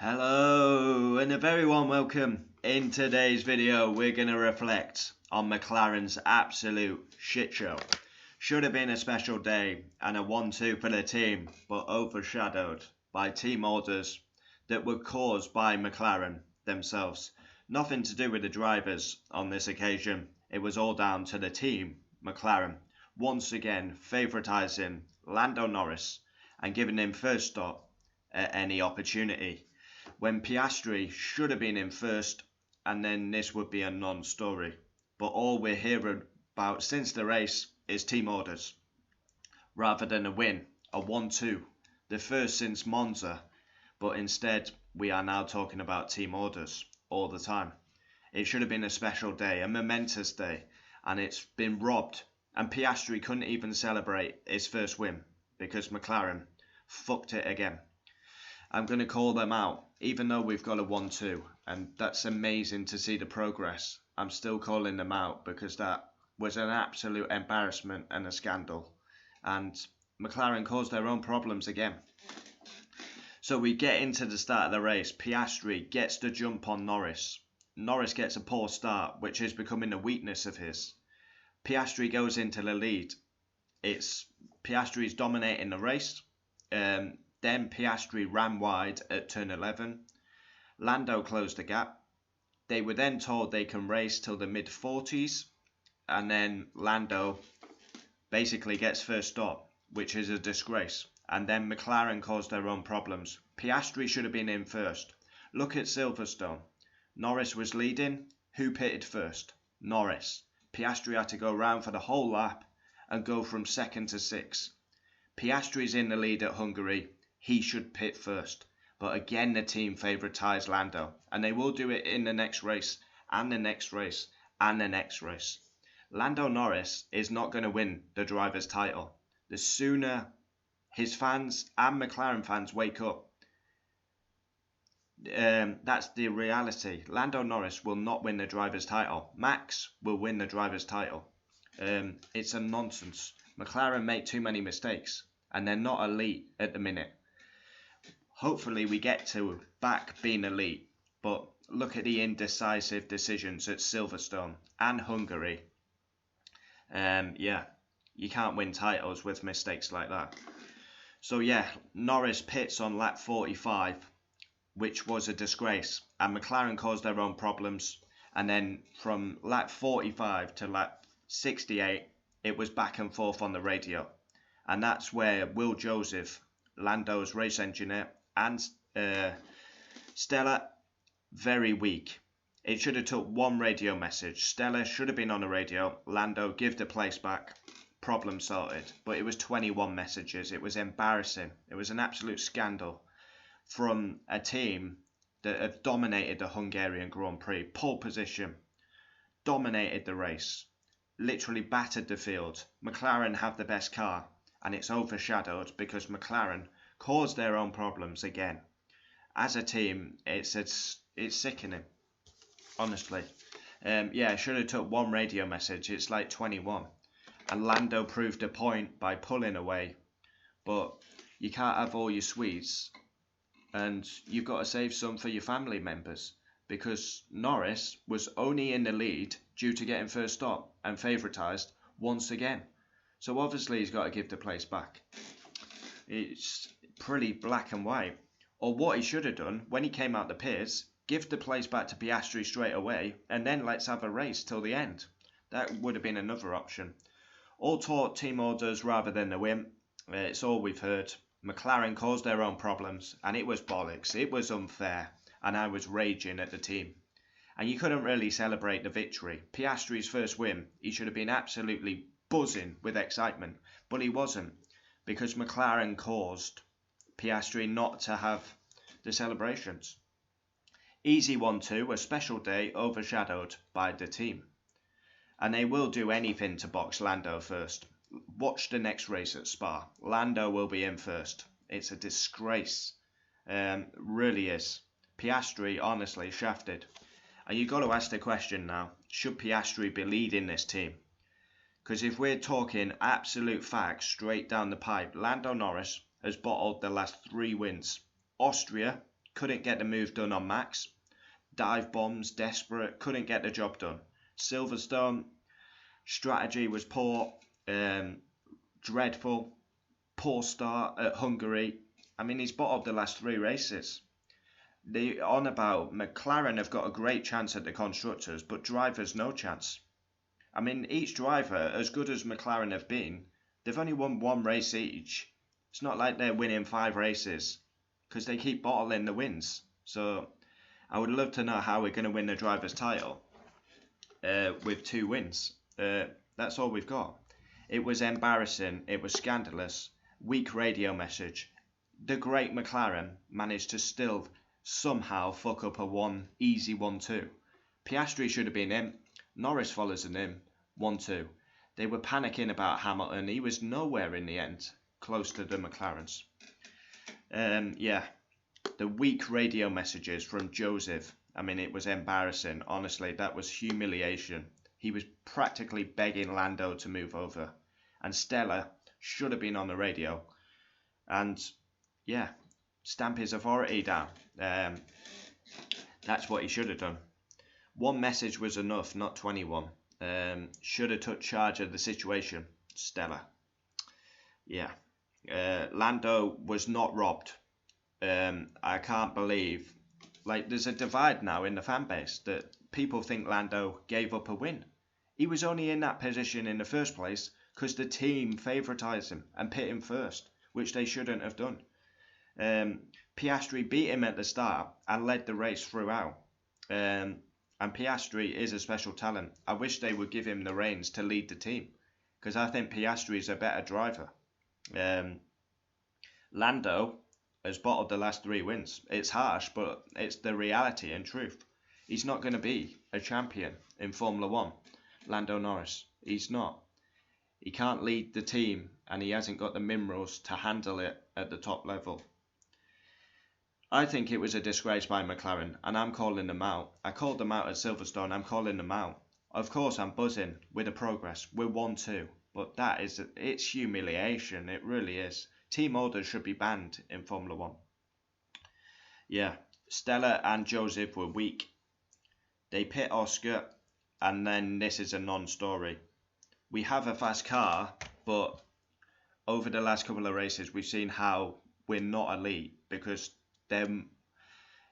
Hello and a very warm welcome. In today's video we're going to reflect on McLaren's absolute shit show. Should have been a special day and a 1-2 for the team, but overshadowed by team orders that were caused by McLaren themselves. Nothing to do with the drivers on this occasion. It was all down to the team, McLaren, once again favouritising Lando Norris and giving him first stop at any opportunity, when Piastri should have been in first, and then this would be a non-story. But all we're hearing about since the race is team orders, rather than a win, a 1-2, the first since Monza. But instead, we are now talking about team orders all the time. It should have been a special day, a momentous day, and it's been robbed. And Piastri couldn't even celebrate his first win because McLaren fucked it again. I'm going to call them out, even though we've got a 1-2, and that's amazing to see the progress. I'm still calling them out because that was an absolute embarrassment and a scandal, and McLaren caused their own problems again. So we get into the start of the race. Piastri gets the jump on Norris. Norris gets a poor start, which is becoming a weakness of his. Piastri goes into the lead. Piastri's dominating the race. Then Piastri ran wide at turn 11. Lando closed the gap. They were then told they can race till the mid-40s. And then Lando basically gets first stop, which is a disgrace. And then McLaren caused their own problems. Piastri should have been in first. Look at Silverstone. Norris was leading. Who pitted first? Norris. Piastri had to go round for the whole lap and go from second to sixth. Piastri's in the lead at Hungary. He should pit first. But again, the team favouritised Lando. And they will do it in the next race, and the next race, and the next race. Lando Norris is not going to win the driver's title. The sooner his fans and McLaren fans wake up, that's the reality. Lando Norris will not win the driver's title. Max will win the driver's title. It's a nonsense. McLaren make too many mistakes, and they're not elite at the minute. Hopefully we get to back being elite, but look at the indecisive decisions at Silverstone and Hungary. You can't win titles with mistakes like that. So yeah, Norris pits on lap 45, which was a disgrace, and McLaren caused their own problems. And then from lap 45 to lap 68, it was back and forth on the radio. And that's where Will Joseph, Lando's race engineer, and Stella, very weak. It should have took one radio message. Stella should have been on the radio. Lando, give the place back. Problem sorted. But it was 21 messages. It was embarrassing. It was an absolute scandal from a team that have dominated the Hungarian Grand Prix. Pole position. Dominated the race. Literally battered the field. McLaren have the best car. And it's overshadowed because McLaren caused their own problems again. As a team, it's sickening, honestly. I should have took one radio message. It's like 21. And Lando proved a point by pulling away. But you can't have all your sweets. And you've got to save some for your family members. Because Norris was only in the lead due to getting first stop and favouritised once again. So obviously he's got to give the place back. It's pretty black and white. Or what he should have done when he came out the pits, give the place back to Piastri straight away, and then let's have a race till the end. That would have been another option. All taught team orders rather than the win. It's all we've heard. McLaren caused their own problems, and it was bollocks. It was unfair, and I was raging at the team. And you couldn't really celebrate the victory. Piastri's first win, he should have been absolutely buzzing with excitement, but he wasn't, because McLaren caused Piastri not to have the celebrations. Easy 1-2, a special day overshadowed by the team. And they will do anything to box Lando first. Watch the next race at Spa. Lando will be in first. It's a disgrace. Really is. Piastri, honestly, shafted. And you've got to ask the question now, should Piastri be leading this team? Because if we're talking absolute facts straight down the pipe, Lando Norris has bottled the last 3 wins. Austria, couldn't get the move done on Max. Dive bombs, desperate, couldn't get the job done. Silverstone, strategy was poor, dreadful, poor start at Hungary. I mean, he's bottled the last 3 races. They're on about McLaren have got a great chance at the constructors, but drivers no chance. I mean, each driver, as good as McLaren have been, they've only won 1 race each. It's not like they're winning 5 races, because they keep bottling the wins. So I would love to know how we're going to win the driver's title with 2 wins. That's all we've got. It was embarrassing. It was scandalous. Weak radio message. The great McLaren managed to still somehow fuck up a easy 1-2. Piastri should have been in. Norris follows him. 1-2. They were panicking about Hamilton. He was nowhere in the end, close to the McLarens. The weak radio messages from Joseph. I mean, it was embarrassing. Honestly, that was humiliation. He was practically begging Lando to move over. And Stella should have been on the radio. And, stamp his authority down. That's what he should have done. 1 message was enough, not 21. Should have took charge of the situation. Stella. Lando was not robbed. I can't believe, there's a divide now in the fan base that people think Lando gave up a win. He was only in that position in the first place because the team favoritised him and put him first, which they shouldn't have done. Piastri beat him at the start and led the race throughout. And Piastri is a special talent. I wish they would give him the reins to lead the team, because I think Piastri is a better driver. Lando has bottled the last 3 wins. It's harsh, but it's the reality and truth. He's not going to be a champion in Formula 1, Lando Norris. He's not. He can't lead the team, and he hasn't got the minerals to handle it at the top level. I think it was a disgrace by McLaren, and I'm calling them out. I called them out at Silverstone. I'm calling them out. Of course, I'm buzzing with the progress. We're 1-2, but it's humiliation. It really is. Team orders should be banned in Formula 1. Stella and Joseph were weak. They pit Oscar, and then this is a non-story. We have a fast car, but over the last couple of races, we've seen how we're not elite, because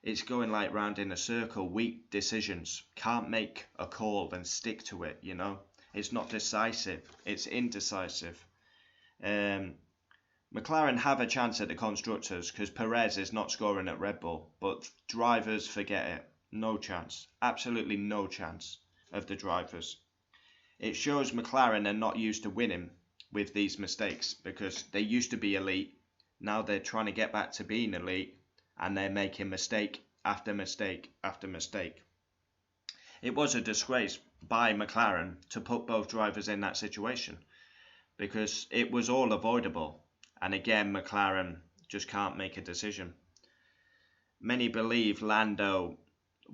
it's going round in a circle. Weak decisions. Can't make a call and stick to it, It's not decisive. It's indecisive. McLaren have a chance at the constructors because Perez is not scoring at Red Bull, but drivers forget it. No chance. Absolutely no chance of the drivers. It shows McLaren are not used to winning with these mistakes, because they used to be elite. Now they're trying to get back to being elite, and they're making mistake after mistake after mistake. It was a disgrace by McLaren to put both drivers in that situation, because it was all avoidable. And again, McLaren just can't make a decision. Many believe Lando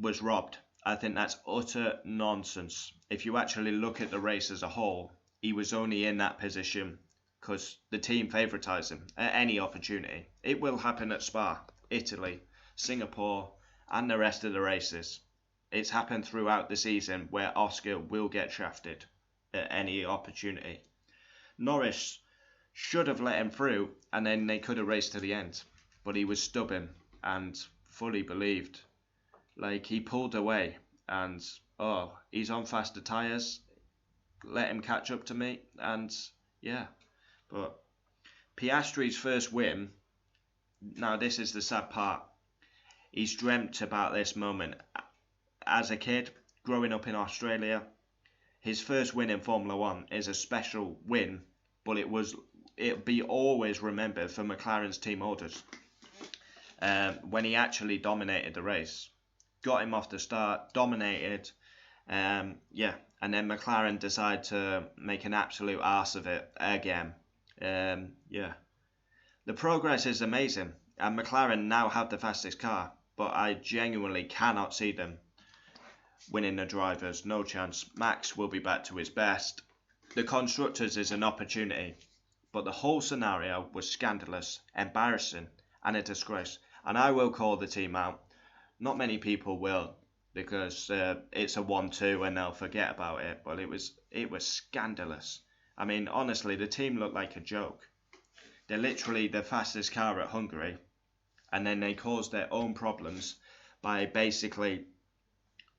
was robbed. I think that's utter nonsense. If you actually look at the race as a whole, he was only in that position because the team favoritised him at any opportunity. It will happen at Spa, Italy, Singapore, and the rest of the races. It's happened throughout the season where Oscar will get shafted at any opportunity. Norris should have let him through, and then they could have raced to the end. But he was stubborn and fully believed. He pulled away, and he's on faster tyres. Let him catch up to me, and But Piastri's first win. Now this is the sad part. He's dreamt about this moment as a kid, growing up in Australia. His first win in Formula 1 is a special win, but it'll be always remembered for McLaren's team orders. When he actually dominated the race. Got him off the start, dominated, and then McLaren decided to make an absolute arse of it again. The progress is amazing, and McLaren now have the fastest car, but I genuinely cannot see them winning the drivers. No chance. Max will be back to his best. The constructors is an opportunity, but the whole scenario was scandalous, embarrassing, and a disgrace. And I will call the team out. Not many people will, because it's a 1-2 and they'll forget about it. But it was scandalous. I mean, honestly, the team looked like a joke. They're literally the fastest car at Hungary, and then they caused their own problems by basically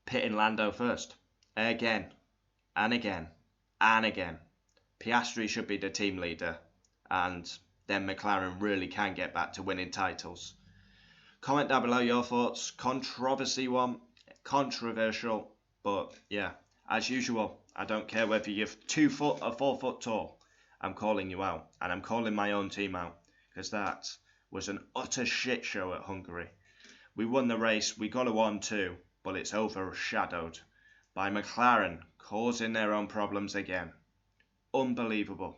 pitting Lando first, again and again and again. Piastri should be the team leader, and then McLaren really can get back to winning titles. Comment down below your thoughts. Controversy one, controversial, but yeah, as usual, I don't care whether you're 2 foot or 4 foot tall. I'm calling you out, and I'm calling my own team out, because that was an utter shit show at Hungary. We won the race, we got a 1-2, but it's overshadowed by McLaren causing their own problems again. Unbelievable.